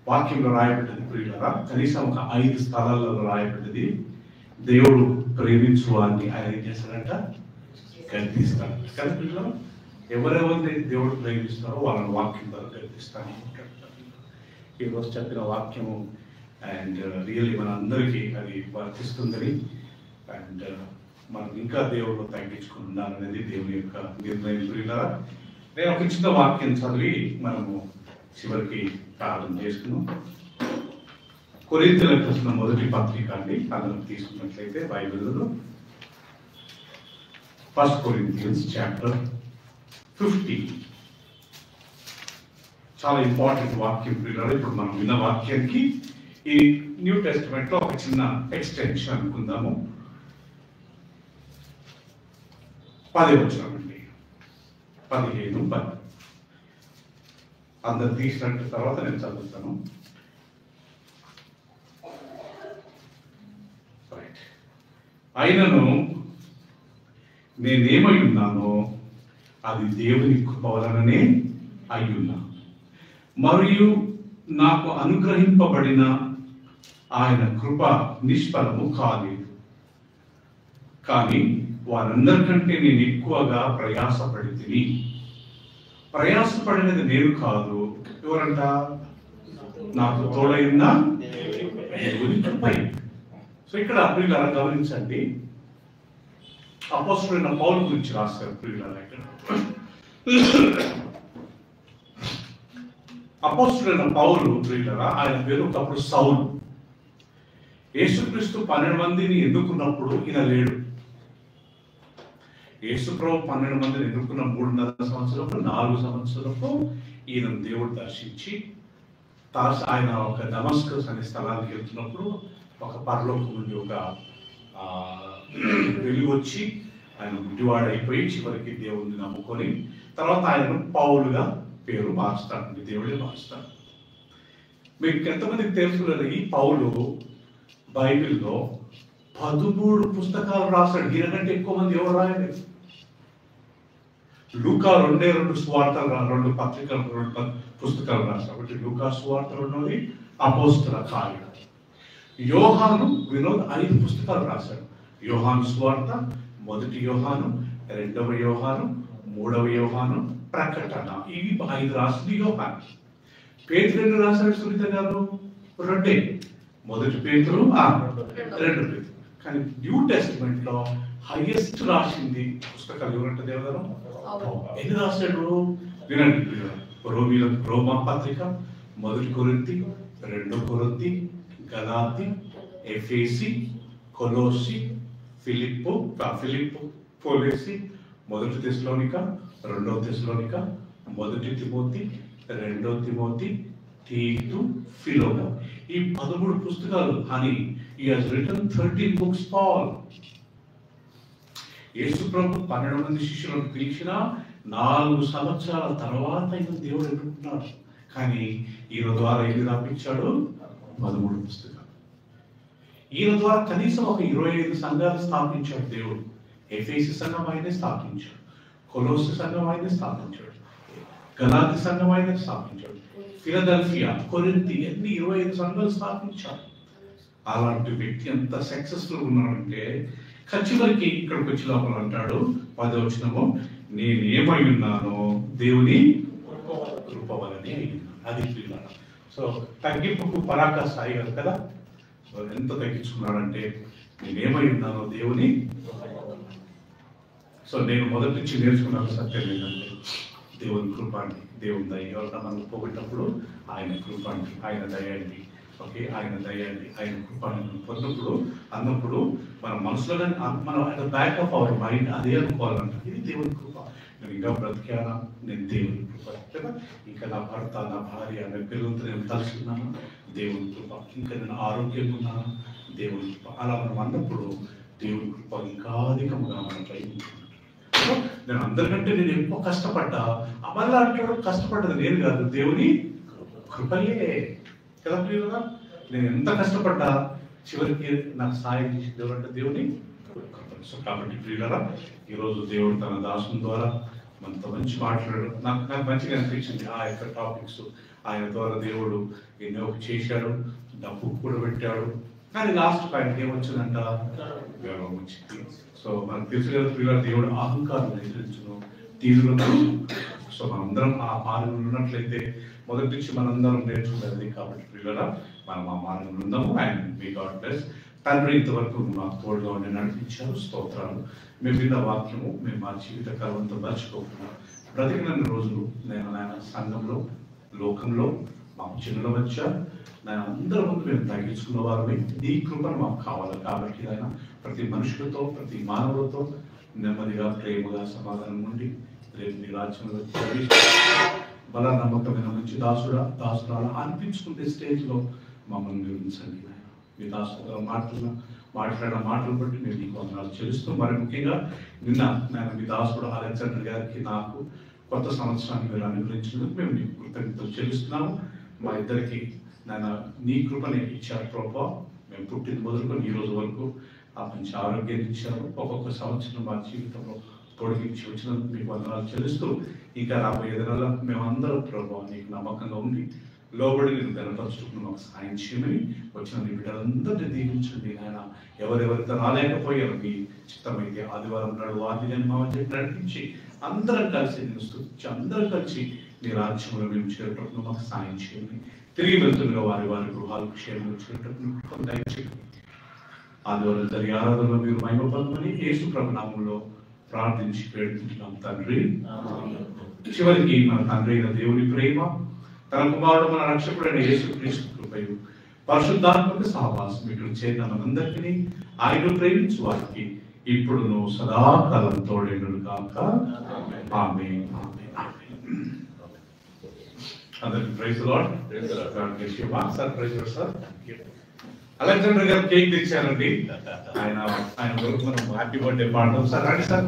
వాక్యంలో రాయబడ్డది ప్రియులారా, కనీసం ఒక 5 స్థలాలలో రాయబడ్డది. దేవుడు ప్రేమించు వారిని ఆయన ఏం చేస్తాడంట, గద్దిస్తాడు కదా ప్రియులారా. ఎవరెవరిని దేవుడు ప్రేమిస్తారో వాళ్ళని వాక్యం ద్వారా గద్దిస్తాను. ఈరోజు చెప్పిన వాక్యము అండ్ రియల్లీ మన అందరికీ అది వర్తిస్తుందని అండ్ మనం ఇంకా దేవుడు తగ్గించుకుని ఉండాలనేది దేవుని యొక్క నిర్ణయం ప్రియులారా. నేను ఒక చిన్న వాక్యం చదివి మనము చివరికి ప్రారంభం చేసుకున్నాం. కొరింథీయులకు రాసిన మొదటి పత్రిక అండి, అందరం తీసుకున్నట్లయితే బైబిల్లో 1 Corinthians చాప్టర్ 50. చాలా ఇంపార్టెంట్ వాక్యం ప్రియులారా. ఇప్పుడు మనం విన్న వాక్యానికి ఈ న్యూ టెస్టిమెంట్ లో ఒక చిన్న ఎక్స్టెన్షన్ అనుకుందాము. 10 వచనమండి, 15, 10 అందరు తీసినట్టు తర్వాత నేను చదువుతాను. అయినను నేనేమై ఉన్నానో అది దేవుని కృప వలననే అయ్యున్నా, మరియు నాకు అనుగ్రహింపబడిన ఆయన కృప నిష్ఫలము కాలేదు. కానీ వారందరికంటే నేను ఎక్కువగా ప్రయాసపడి ప్రయాసపడినది నేను కాదు, ఎవరంట, నాకు తోడైన దేవుని కృప. సో ఇక్కడ ప్రియులారా గమనించండి, అపోస్తలుడైన పౌలు గురించి రాశారు ప్రియులారా. ఇక్కడ అపోస్తలుడైన పౌలు ప్రియులారా, ఆయన పేరు ఒకప్పుడు సౌలు. యేసుక్రీస్తు 12 మందిని ఎన్నుకున్నప్పుడు ఈయన లేడు. యేసుప్రభు 12 మందిని ఎన్నుకున్న 3.5 సంవత్సరాలకు 4 సంవత్సరాలకు ఈయన దేవుడు దర్శించి ఆయన ఒక దమస్కస్ అనే స్థలానికి వెళ్తున్నప్పుడు ఒక పరలోకం నుండి ఒక వెలుగు వచ్చి ఆయన గుడ్డివాడు అయిపోయి చివరికి దేవుడిని నమ్ముకొని తర్వాత ఆయన పౌలుగా పేరు మార్చుతాడండి, దేవుడే మార్చుతాడు. మీకు ఎంతమందికి తెలుసు, ఈ పౌలు బైబిల్లో 13 పుస్తకాలు రాశాడు. ఈయనకంటే ఎక్కువ మంది ఎవరు రాయలేదు. లూకా 2 సువార్తలు 2 పత్రికలు 2 పుస్తకాలు రాశాడు. కాబట్టి లూకా సువార్త 2, అపోస్తల కార్యాలు. యోహాను వినోద్ 5 పుస్తకాలు రాశాడు. యోహాను సువార్త, 1 యోహాను, 2 యోహాను, 3 యోహాను, ప్రకటన, ఇవి 5 రాసింది యోహాను. పేతురు రాశాడు సునీత గారు 2, 1 పేతురు 2 పేతురు. కానీ న్యూ టెస్టిమెంట్ లో హైయెస్ట్ రాసింది పుస్తకాలు ఎవరంటే దేవగారు ఎన్ని రాశాడు వినండి. రోమా పత్రిక, 1 కొరింథీ, 2 కొరింథీ, గలాతీ, ఎఫెసీ, కొలోసి, ఫిలిప్పు, పోలేసి, 1 తెస్సలోనిక, 2 తెస్సలోనిక, 1 తిమోతి, 2 తిమోతి, తీతు, ఫిలోమోను. ఈ 13 పుస్తకాలు అని he has written 13 books. Paul యేసు ప్రభు 12 మంది శిష్యులను పిలిచిన 4 సంవత్సరాల తర్వాత ఈయన దేవుడు ఎన్నుకున్నాడు. కానీ ఈయన ద్వారా ఎన్ని రాపించాడు? 13 పుస్తకాలు. ఈయన ద్వారా కనీసం ఒక 25 సంఘాలు స్థాపించాడు దేవుడు. ఎఫెసీ సంఘం ఆయనే స్థాపించాడు, కొలోసి సంఘం ఆయనే స్థాపించాడు, గలాతీ సంఘం ఆయనే స్థాపించాడు, ఫిలదెల్ఫియా, కొరింథీ, అన్ని 25 సంఘాలు స్థాపించాడు. అలాంటి వ్యక్తి ఎంత సక్సెస్ఫుల్ ఉన్నాడంటే ఖచ్చితంగా ఇక్కడికి వచ్చి లోపల అంటాడు 10వ వచనము, నేనేమై ఉన్నానో దేవుని కృప వలనే అది ప్రియులారా. సో తగ్గింపుకు పరాకాష్ఠ స్థాయి కదా. సో ఎంత తగ్గించుకున్నాడంటే నేనేమై ఉన్నానో దేవుని. సో నేను మొదటి నుంచి నేర్చుకున్న సత్యం ఏంటంటే దేవుని కృప అండి, దేవుని దయ. ఎవరైనా మనం పోగొట్టినప్పుడు ఆయన కృప అండి, ఆయన దయ అండి. ఓకే, ఆయన దయ అండి, ఆయన కృప పొందినప్పుడు అన్నప్పుడు మన మనసులో మనం ఆయన బ్యాక్ ఆఫ్ అవర్ మైండ్ అదే అనుకోవాలంట, ఇది దేవుని కృప. నేను ఇంకా బ్రతికానా, నేను దేవుని కృప కదా. ఇంకా నా భర్త, నా భార్య, నా పిల్లలతో నేను తలుచుకున్నాను, దేవుని కృప. ఇంకా నేను ఆరోగ్యంగా ఉన్నాను, దేవుని కృప. అలా మనం అన్నప్పుడు దేవుని కృప ఇంకా అధికంగా మనపై. నేను అందరికంటే నేను ఎక్కువ కష్టపడ్డా, అమర్లా అంటాడు కష్టపడ్డది నేను కాదు, దేవుని కృపయే కదా ప్రియులుగా. నేను ఎంత కష్టపడ్డా చివరికి నాకు సాయం చేసి దేవుడు అంటే దేవుని. సో కాబట్టి ప్రియులరా, ఈరోజు దేవుడు తన దాసుని ద్వారా మనతో మంచి మాట్లాడారు. నాకు మంచిగా అనిపించింది ఆ యొక్క టాపిక్స్. ఆయన ద్వారా దేవుడు ఎన్నో చేశాడు, డబ్బు కూడా పెట్టాడు, కానీ లాస్ట్ ఆయనకి ఏమొచ్చిందంట, గర్వం వచ్చింది. సో మనకు తెలుసు కదా ప్రియుల, దేవుడు అహంకారం నియంత్రించును, తీవ్రంగా. సో మనందరం ఆ మార్గంలో ఉన్నట్లయితే మొదటి నుంచి మనందరం నేర్చుకునేది. కాబట్టి ప్రియుల, మనం ఆ మార్గంలో ఉందాము. And me God bless. తండ్రి ఇంతవరకు మాకు తోడుగా ఉండి నడిపించారు, స్తోత్రాలు. మేము విన్న వాక్యము మేము మా జీవిత కాలంతో మర్చిపోకుండా బ్రతికిన రోజులు నేను సంఘంలో, లోకంలో, మాకు చిన్నల మధ్య నేను అందరి ముందు మేము తగ్గించుకున్న వారిని నీ కృపను మాకు కావాలి. కాబట్టి ఆయన ప్రతి మనుషులతో, ప్రతి మానవులతో నెమ్మదిగా, ప్రేమగా, సమాధానం నుండి రేపు నీ రాజ్యంలో బల నమ్మకమైన మంచి దాసురాలు అనిపించుకునే స్టేజ్లో మమ్మల్ని నిర్మించండి. మీ దాసుగా మాట్లాడిన మాటలు బట్టి మేము నీకు వందనాలు చెల్లిస్తూ, మరి ముఖ్యంగా నిన్న నేను మీ దాసుడు అలెగ్జాండర్ గారికి నాకు కొత్త సంవత్సరాన్ని మీరు అనుగ్రహించినందుకు మేము నీకు కృతజ్ఞతలు చెల్లిస్తున్నాము. మా ఇద్దరికి నేను నీ కృపని ఇచ్చారు ప్రభా. మేము పుట్టిన మొదలుకొని ఈ రోజు వరకు ఆ మంచి ఆరోగ్యాన్ని ఇచ్చారు. ఒక్కొక్క సంవత్సరం మా జీవితంలో పొడిగించి వచ్చినందుకు మీకు వందనాలు చెల్లిస్తూ, ఇంకా రాబోయే దినాల్లో మేమందరం ప్రభావ నీకు నమ్మకంగా ఉండి లోబడి నేను గనపరుచుకుని మాకు సాయం చేయమని వచ్చిన నీ బిడ్డలందరినీ దీవించండి. ఆయన ఎవరెవరితో రాలేకపోయారు మీ చిత్తమైతే ఆదివారం నాడు వారిని నేను మా మధ్య నడిపించి అందరం కలిసి నేను స్తుతించి అందరం కలిసి నీ రాజ్యంలో మేము చేరేటప్పుడు మాకు సాయం చేయమని, తిరిగి వెళ్తుండగా వారి వారి గృహాలకు క్షేమంగా చేరేటప్పుడు దయచేయండి. ఆదివారం జరిగే ఆరాధనలో మీరు మహిమ పొందమని యేసు ప్రభు నామములో ప్రార్థించి వేడుకుంటున్నాం తండ్రి. చివరికి మన తండ్రి అయిన దేవుని ప్రేమ, తన కుమారుడు మన రక్షకుడైన యేసుక్రీస్తు కృపయు, పరిశుద్ధాత్మక సహవాసం ఇక్కడ చేరిన మనందరికీ, ఆయన ప్రేమించు వారికి ఇప్పుడును సదాకాలం తోడేను కాక. ఆమేన్. అందరికీ praise the Lord. Sir Alexander గారు కేక్ తెచ్చారండి. ఆయన కొరకు మనం హ్యాపీ బర్త్డే పాడదాం సార్. రండి సార్.